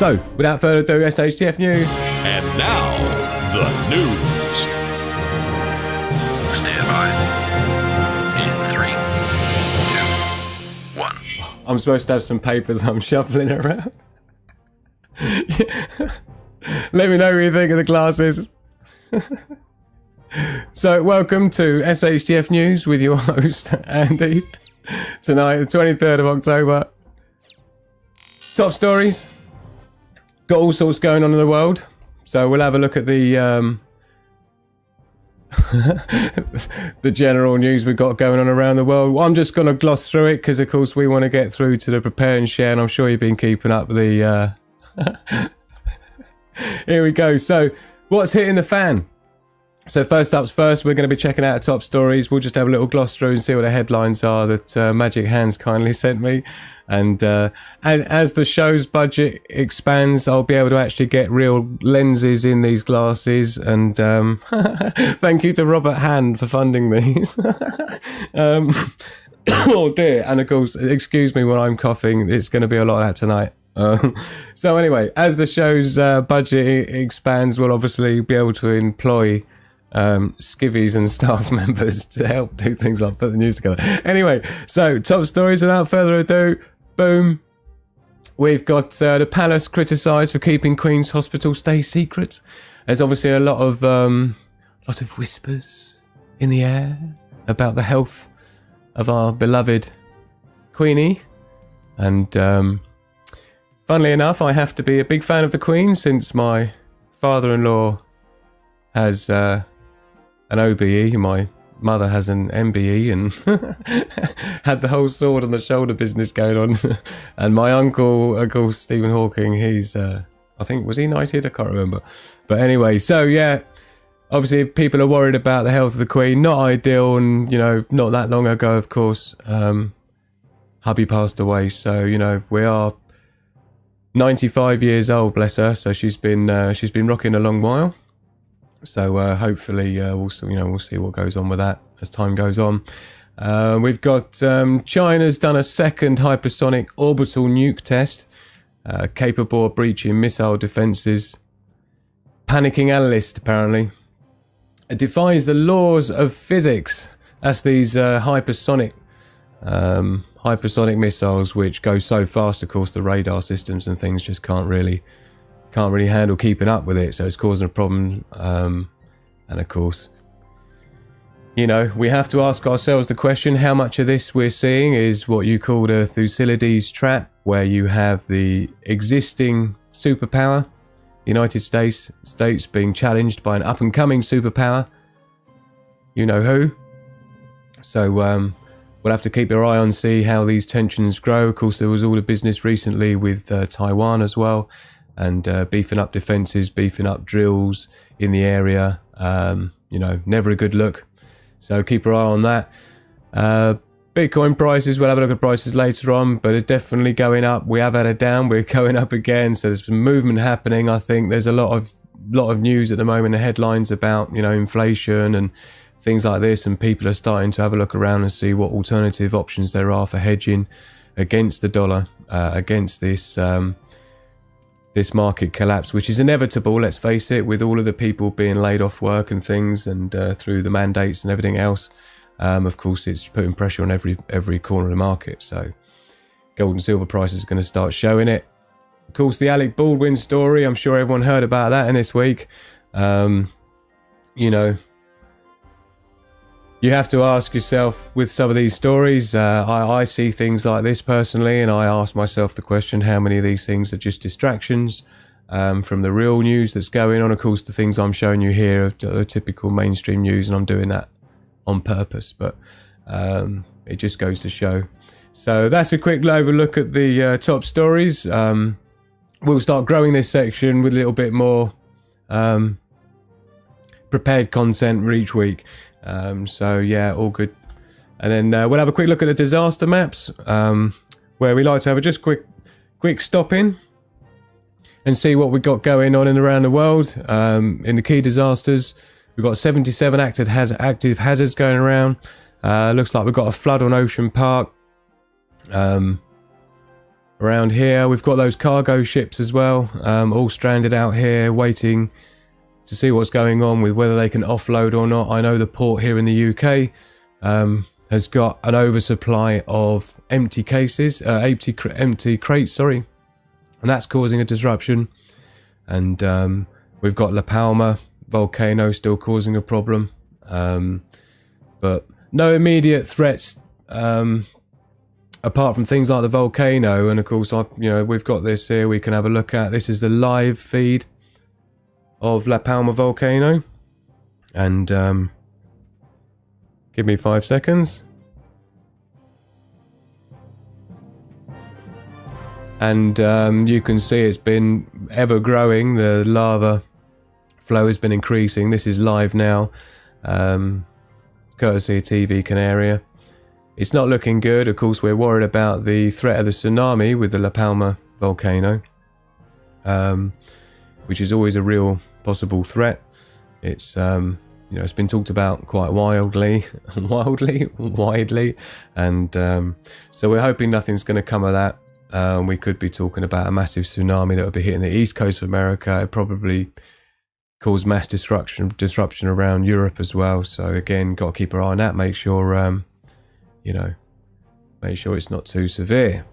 So, without further ado, SHTF news. And now, the news. Stand by. In 3, 2, 1. I'm supposed to have some papers I'm shuffling around. Let me know what you think of the glasses. So, welcome to SHTF News with your host, Andy. Tonight, the 23rd of October. Top stories. Got all sorts going on in the world. So, we'll have a look at the the general news we've got going on around the world. I'm just going to gloss through it because, of course, we want to get through to the prepare and share, and I'm sure you've been keeping up with the... Here we go. So, what's hitting the fan? So first up's first, we're going to be checking out top stories. We'll just have a little gloss through and see what the headlines are that Magic Hands kindly sent me. And as the show's budget expands, I'll be able to actually get real lenses in these glasses. And thank you to Robert Hand for funding these. Oh dear. And of course, excuse me when I'm coughing. It's going to be a lot of that tonight. So anyway, as the show's budget expands, we'll obviously be able to employ skivvies and staff members to help do things like put the news together. Anyway, so top stories without further ado. Boom. We've got the palace criticised for keeping Queen's hospital stay secret. There's obviously a lot of whispers in the air about the health of our beloved Queenie. And funnily enough, I have to be a big fan of the Queen since my father-in-law has an OBE, my mother has an MBE, and had the whole sword on the shoulder business going on. And my uncle, of course, Stephen Hawking, he's, I think, was he knighted? I can't remember. But anyway, so yeah, obviously people are worried about the health of the Queen. Not ideal, and, you know, not that long ago, of course, hubby passed away. So, you know, we are 95 years old, bless her. So she's been rocking a long while. So hopefully we'll see what goes on with that as time goes on. We've got China's done a second hypersonic orbital nuke test, capable of breaching missile defences. Panicking analyst apparently. It defies the laws of physics. That's these hypersonic missiles, which go so fast. Of course, the radar systems and things just can't really handle keeping up with it, so it's causing a problem. And of course, you know, we have to ask ourselves the question, how much of this we're seeing is what you call the Thucydides trap, where you have the existing superpower, United States being challenged by an up-and-coming superpower, you know who. So we'll have to keep our eye on, see how these tensions grow. Of course, there was all the business recently with Taiwan as well, and beefing up defences, beefing up drills in the area. You know, never a good look. So keep our eye on that. Bitcoin prices, we'll have a look at prices later on, but they're definitely going up. We have had a down, we're going up again. So there's some movement happening. I think there's a lot of news at the moment, the headlines about, you know, inflation and things like this, and people are starting to have a look around and see what alternative options there are for hedging against the dollar, against this this market collapse, which is inevitable, let's face it, with all of the people being laid off work and things, and through the mandates and everything else. Of course, it's putting pressure on every corner of the market. So gold and silver prices are going to start showing it. Of course, the Alec Baldwin story, I'm sure everyone heard about that in this week. You know, you have to ask yourself with some of these stories, I see things like this personally, and I ask myself the question, how many of these things are just distractions from the real news that's going on? Of course, the things I'm showing you here are typical mainstream news, and I'm doing that on purpose, but it just goes to show. So that's a quick overlook at the top stories. We'll start growing this section with a little bit more prepared content for each week. So yeah, all good. And then we'll have a quick look at the disaster maps, where we like to have a just quick stop in and see what we've got going on in around the world. In the key disasters, we've got 77 active hazards going around. Looks like we've got a flood on Ocean Park. around here. We've got those cargo ships as well, all stranded out here waiting to see what's going on with whether they can offload or not. I know the port here in the UK has got an oversupply of empty cases, empty crates, sorry, and that's causing a disruption. And we've got La Palma volcano still causing a problem, but no immediate threats apart from things like the volcano. And of course, we've got this here we can have a look at. This is the live feed of La Palma volcano, and give me 5 seconds. And you can see it's been ever growing. The lava flow has been increasing. This is live now, courtesy of TV Canaria. It's not looking good. Of course, we're worried about the threat of the tsunami with the La Palma volcano, which is always a real possible threat. It's it's been talked about quite widely, and so we're hoping nothing's going to come of that. We could be talking about a massive tsunami that would be hitting the east coast of America. It probably cause mass disruption around Europe as well. So again, got to keep our eye on that. Make sure make sure it's not too severe.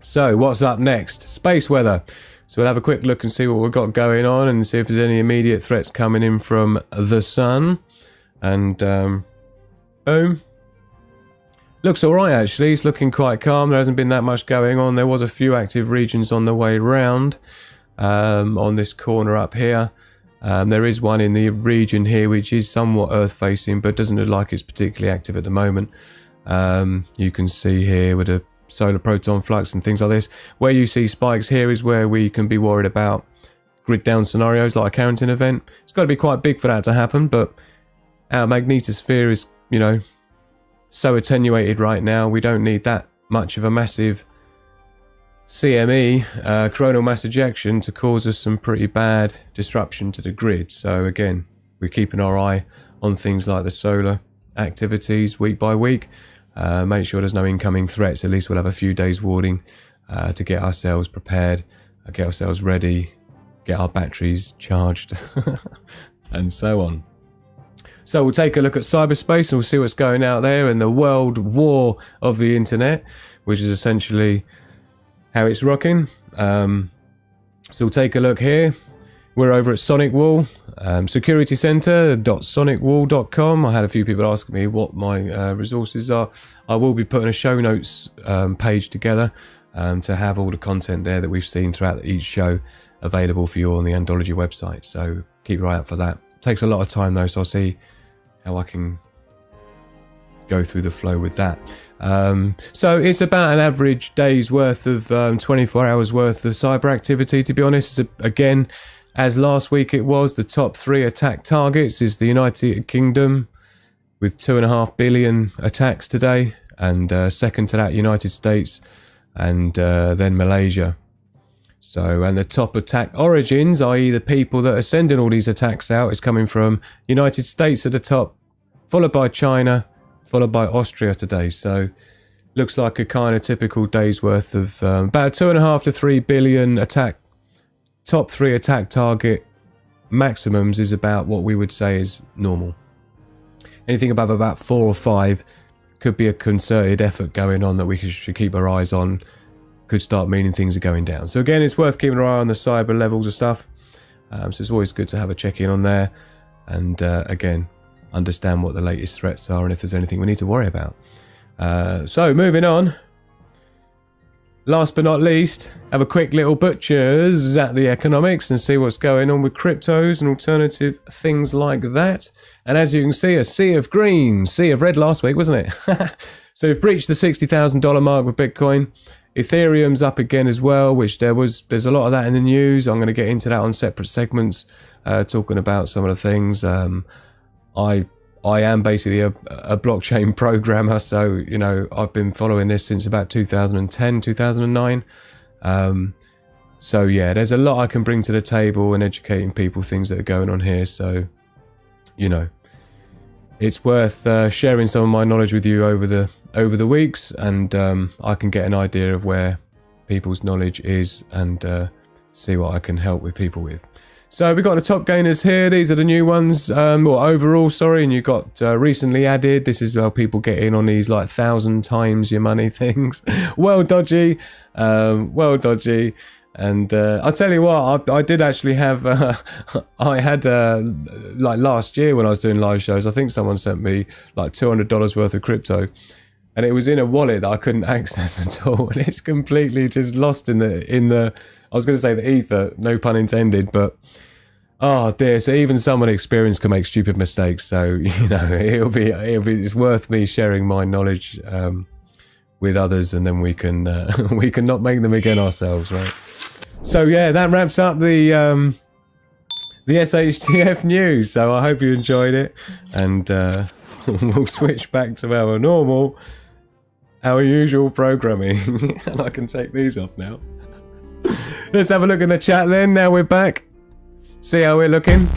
So what's up next? Space weather. So we'll have a quick look and see what we've got going on and see if there's any immediate threats coming in from the sun. And boom. Looks alright actually. It's looking quite calm. There hasn't been that much going on. There was a few active regions on the way round on this corner up here. There is one in the region here which is somewhat earth facing, but doesn't look like it's particularly active at the moment. You can see here with a solar proton flux and things like this. Where you see spikes here is where we can be worried about grid down scenarios like a Carrington event. It's got to be quite big for that to happen, but our magnetosphere is, so attenuated right now. We don't need that much of a massive CME, coronal mass ejection, to cause us some pretty bad disruption to the grid. So again, we're keeping our eye on things like the solar activities week by week. Make sure there's no incoming threats. At least we'll have a few days warning to get ourselves prepared, get ourselves ready, get our batteries charged, and so on. So we'll take a look at cyberspace and we'll see what's going out there in the world war of the internet, which is essentially how it's rocking. So we'll take a look here. We're over at Sonic Wall, securitycenter.sonicwall.com. I had a few people asking me what my resources are. I will be putting a show notes page together to have all the content there that we've seen throughout each show available for you on the Andology website. So keep your eye out for that. Takes a lot of time though, so I'll see how I can go through the flow with that. So it's about an average day's worth of 24 hours worth of cyber activity, to be honest. Again, as last week it was, the top 3 attack targets is the United Kingdom with 2.5 billion attacks today, and second to that United States, and then Malaysia. So, and the top attack origins, i.e. the people that are sending all these attacks out, is coming from United States at the top, followed by China, followed by Austria today. So looks like a kind of typical day's worth of about 2.5 to 3 billion attack. Top 3 attack target maximums is about what we would say is normal. Anything above about 4 or 5 could be a concerted effort going on that we should keep our eyes on. Could start meaning things are going down. So again, it's worth keeping an eye on the cyber levels of stuff. So it's always good to have a check-in on there. And again, understand what the latest threats are and if there's anything we need to worry about. So moving on. Last but not least, have a quick little butchers at the economics and see what's going on with cryptos and alternative things like that. And as you can see, a sea of green, sea of red last week, wasn't it? So we've breached the $60,000 mark with Bitcoin. Ethereum's up again as well, which there's a lot of that in the news. I'm going to get into that on separate segments, talking about some of the things. I am basically a blockchain programmer, so I've been following this since about 2010, 2009. So yeah, there's a lot I can bring to the table and educating people things that are going on here. So it's worth sharing some of my knowledge with you over the weeks, and I can get an idea of where people's knowledge is, and see what I can help with people with. So we've got the top gainers here. These are the new ones, or overall, sorry, and you've got recently added. This is how people get in on these like 1,000 times your money things. Well dodgy, well dodgy. And I'll tell you what, I did actually have, I had like last year when I was doing live shows, I think someone sent me like $200 worth of crypto. And it was in a wallet that I couldn't access at all. And it's completely just lost in the I was going to say the ether, no pun intended, but oh dear. So even someone experienced can make stupid mistakes. So, you know, it's worth me sharing my knowledge with others, and then we can not make them again ourselves, right? So yeah, that wraps up the SHTF news. So I hope you enjoyed it, and we'll switch back to our usual programming. And I can take these off now. Let's have a look in the chat then. Now we're back. See how we're looking.